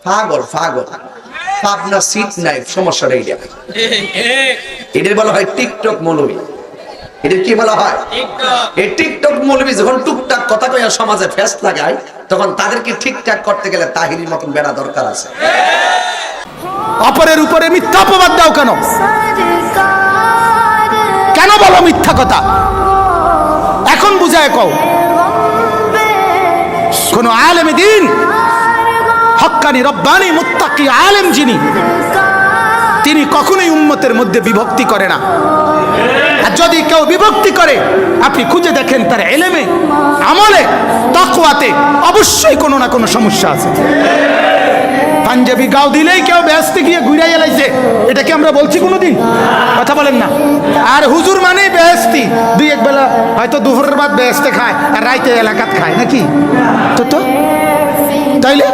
পাগল পাগল, পাবনা সিট নাই, সমস্যাটা এইটা। এদের বলা হয় টিকটক মৌলবী। এদের কি বলা হয়? এই টিকটক মৌলবী যখন টুকটাক কথা কইয়া সমাজে ফেস লাগায়, তখন তাদেরকে ঠিকঠাক করতে গেলে তাহিরির মতন বেড়া দরকার আছে। অপরের উপরে মিথ্যা অপবাদ দাও কেন? কেন বলো মিথ্যা কথা? এখন বুঝায় কও। কোন আলেম দ্বীন, হক্কানি রব্বানি মুত্তাকি আলেম যিনি, তিনি কখনোই উম্মতের মধ্যে বিভক্তি করে না। আর যদি কেউ বিভক্তি করে, আপনি খুঁজে দেখেন তার ইলমে, আমলে, তাকওয়াতে অবশ্যই কোনো না কোনো সমস্যা আছে। পাঞ্জাবি গাও দিলেই কেউ বেহেশতে গিয়ে ঘুরে এলাইছে, এটা কি আমরা বলছি কোনোদিন? কথা বলেন না। আর হুজুর মানেই বেহেশতি, দুই এক বেলা হয়তো দুপুরের বাদ বেহেশতে খায় আর রাইতে এলাকাত খায় নাকি? তো তাইলে